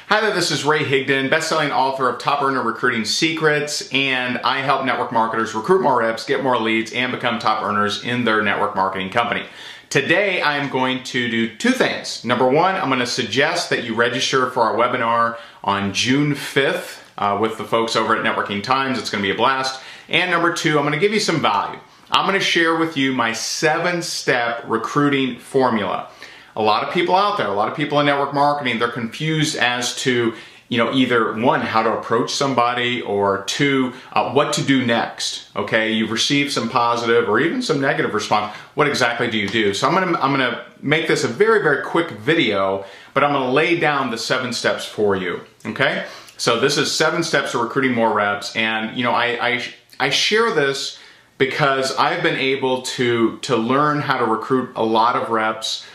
Hi there, this is Ray Higdon, best-selling author of Top Earner Recruiting Secrets, and I help network marketers recruit more reps, get more leads, and become top earners in their network marketing company. Today, I'm going to do two things. Number one, I'm going to suggest that you register for our webinar on June 5th with the folks over at Networking Times. It's going to be a blast. And number two, I'm going to give you some value. I'm going to share with you my 7-step recruiting formula. A lot of people out there, a lot of people in network marketing, they're confused as to, either one, how to approach somebody, or two, what to do next. Okay, you've received some positive or even some negative response. What exactly do you do? So I'm gonna make this a very, very quick video, but I'm gonna lay down the 7 steps for you. Okay, so this is 7 steps to recruiting more reps, and I share this because I've been able to learn how to recruit a lot of reps.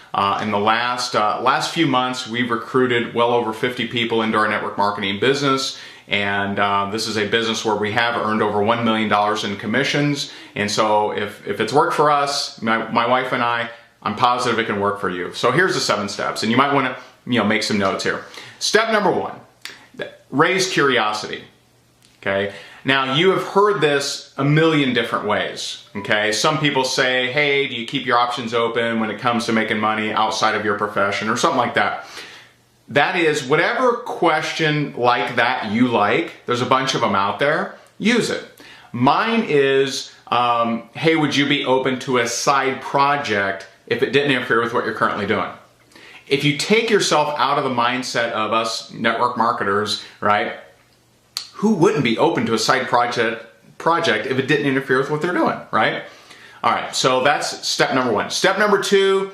In the last few months, we've recruited well over 50 people into our network marketing business, and this is a business where we have earned over $1 million in commissions. And so if it's worked for us, my wife and I'm positive it can work for you. So here's the 7 steps, and you might want to make some notes here. Step number 1, raise curiosity. Okay. Now, you have heard this a million different ways, okay? Some people say, hey, do you keep your options open when it comes to making money outside of your profession, or something like that. That is, whatever question like that you like, there's a bunch of them out there, use it. Mine is, hey, would you be open to a side project if it didn't interfere with what you're currently doing? If you take yourself out of the mindset of us network marketers, right? Who wouldn't be open to a side project if it didn't interfere with what they're doing, right? All right, so that's step number 1. Step number 2,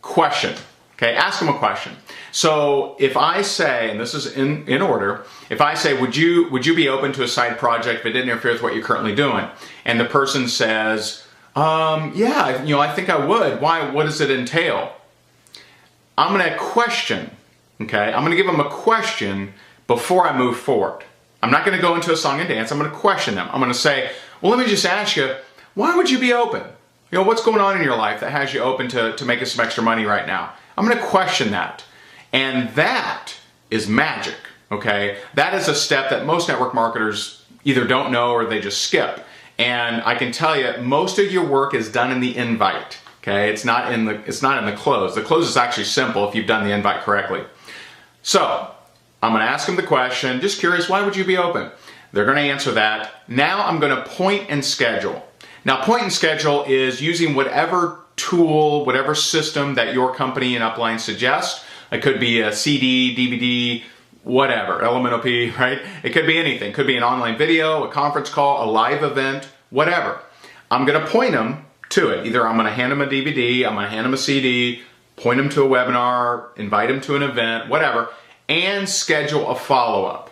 question. Okay, ask them a question. So if I say, and this is in order, if I say, would you be open to a side project if it didn't interfere with what you're currently doing? And the person says, yeah, I think I would. Why? What does it entail? I'm going to question. Okay, I'm going to give them a question before I move forward. I'm not going to go into a song and dance. I'm going to question them. I'm going to say, well, let me just ask you, why would you be open? What's going on in your life that has you open to making some extra money right now? I'm going to question that. And that is magic, okay? That is a step that most network marketers either don't know or they just skip. And I can tell you, most of your work is done in the invite, okay? It's not in the close. The close is actually simple if you've done the invite correctly. So, I'm going to ask them the question, just curious, why would you be open? They're going to answer that. Now I'm going to point and schedule. Now, point and schedule is using whatever tool, whatever system that your company and upline suggest. It could be a CD, DVD, whatever, LMNOP, right? It could be anything. It could be an online video, a conference call, a live event, whatever. I'm going to point them to it. Either I'm going to hand them a DVD, I'm going to hand them a CD, point them to a webinar, invite them to an event, whatever, and schedule a follow-up.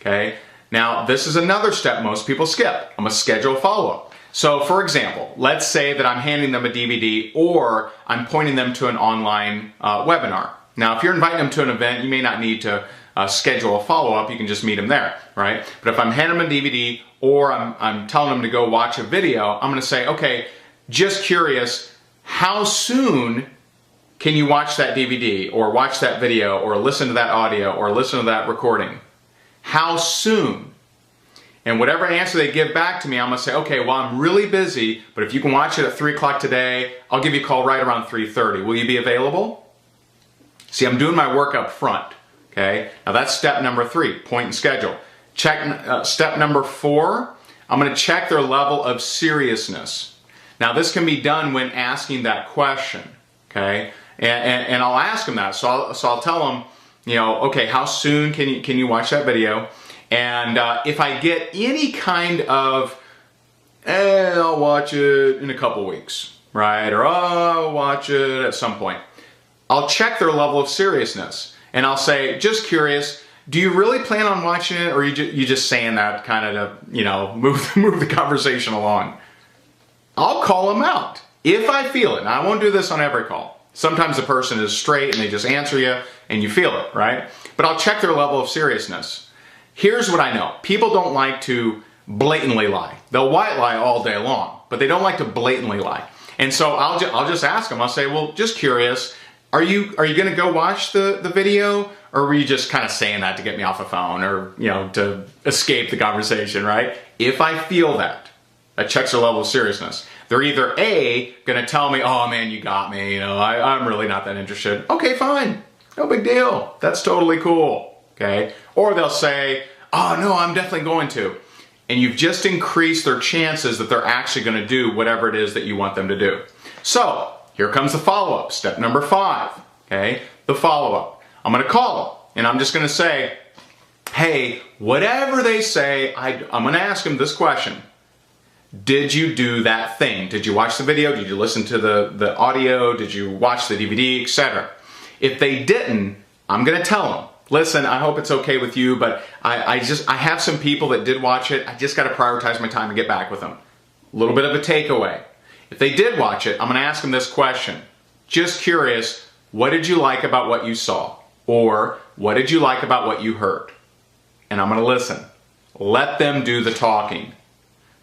Okay? Now, this is another step most people skip. I'm going to schedule a follow-up. So, for example, let's say that I'm handing them a DVD or I'm pointing them to an online webinar. Now, if you're inviting them to an event, you may not need to schedule a follow-up. You can just meet them there, right? But if I'm handing them a DVD or I'm telling them to go watch a video, I'm going to say, okay, just curious, how soon can you watch that DVD or watch that video or listen to that audio or listen to that recording? How soon? And whatever answer they give back to me, I'm going to say, okay, well, I'm really busy, but if you can watch it at 3 o'clock today, I'll give you a call right around 3:30. Will you be available? See, I'm doing my work up front. Okay? Now that's step number 3, point and schedule. Step number 4, I'm going to check their level of seriousness. Now this can be done when asking that question. Okay? And I'll ask them that. So I'll tell them, okay, how soon can you watch that video? And if I get any kind of, I'll watch it in a couple weeks, right? Or I'll watch it at some point. I'll check their level of seriousness. And I'll say, just curious, do you really plan on watching it? Or you just saying that kind of to, move the conversation along? I'll call them out if I feel it. Now, I won't do this on every call. Sometimes the person is straight and they just answer you and you feel it, right? But I'll check their level of seriousness. Here's what I know. People don't like to blatantly lie. They'll white lie all day long, but they don't like to blatantly lie. And so I'll just ask them. I'll say, well, just curious, are you going to go watch the video, Or were you just kind of saying that to get me off the phone or, to escape the conversation, right? If I feel that checks their level of seriousness. They're either A, going to tell me, oh man, you got me, I'm really not that interested. Okay, fine. No big deal. That's totally cool. Okay. Or they'll say, oh no, I'm definitely going to. And you've just increased their chances that they're actually going to do whatever it is that you want them to do. So here comes the follow-up, step number 5. Okay. The follow-up. I'm going to call them and I'm just going to say, hey, whatever they say, I'm going to ask them this question. Did you do that thing? Did you watch the video? Did you listen to the audio? Did you watch the DVD, etc.? If they didn't, I'm going to tell them, listen, I hope it's okay with you, but I have some people that did watch it. I just got to prioritize my time and get back with them. A little bit of a takeaway. If they did watch it, I'm going to ask them this question. Just curious, what did you like about what you saw? Or what did you like about what you heard? And I'm going to listen. Let them do the talking.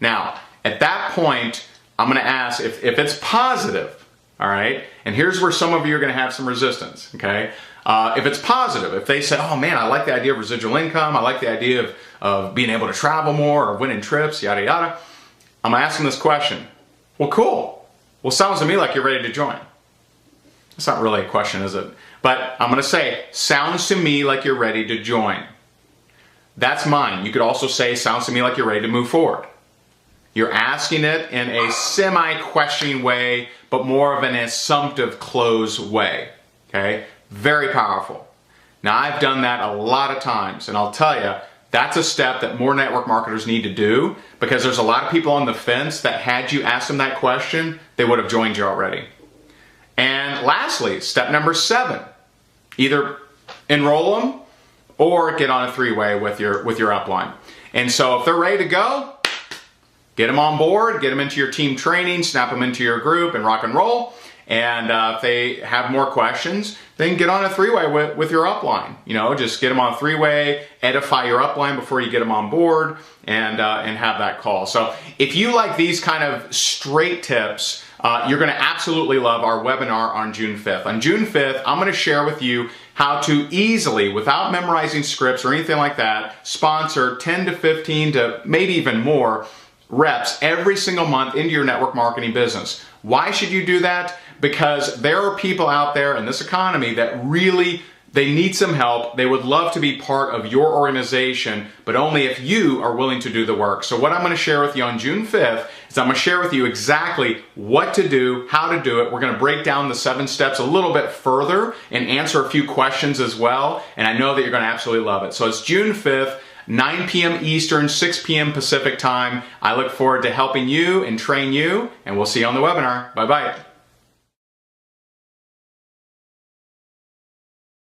Now, at that point, I'm going to ask if it's positive, all right? And here's where some of you are going to have some resistance, okay? If it's positive, if they say, oh man, I like the idea of residual income, I like the idea of being able to travel more or winning trips, yada, yada, I'm going to ask them this question. Well, cool. Well, sounds to me like you're ready to join. It's not really a question, is it? But I'm going to say, sounds to me like you're ready to join. That's mine. You could also say, sounds to me like you're ready to move forward. You're asking it in a semi-questioning way, but more of an assumptive close way. Okay? Very powerful. Now, I've done that a lot of times, and I'll tell you, that's a step that more network marketers need to do because there's a lot of people on the fence that had you asked them that question, they would have joined you already. And lastly, step number 7, either enroll them or get on a 3-way with your upline. And so if they're ready to go, get them on board, get them into your team training, snap them into your group and rock and roll. And if they have more questions, then get on a 3-way with your upline. Just get them on a 3-way, edify your upline before you get them on board and have that call. So if you like these kind of straight tips, you're going to absolutely love our webinar on June 5th. On June 5th, I'm going to share with you how to easily, without memorizing scripts or anything like that, sponsor 10 to 15 to maybe even more reps every single month into your network marketing business. Why should you do that? Because there are people out there in this economy that really, they need some help. They would love to be part of your organization, but only if you are willing to do the work. So what I'm going to share with you on June 5th is I'm going to share with you exactly what to do, how to do it. We're going to break down the 7 steps a little bit further and answer a few questions as well. And I know that you're going to absolutely love it. So it's June 5th. 9 p.m. Eastern, 6 p.m. Pacific time. I look forward to helping you and train you, and we'll see you on the webinar. Bye-bye.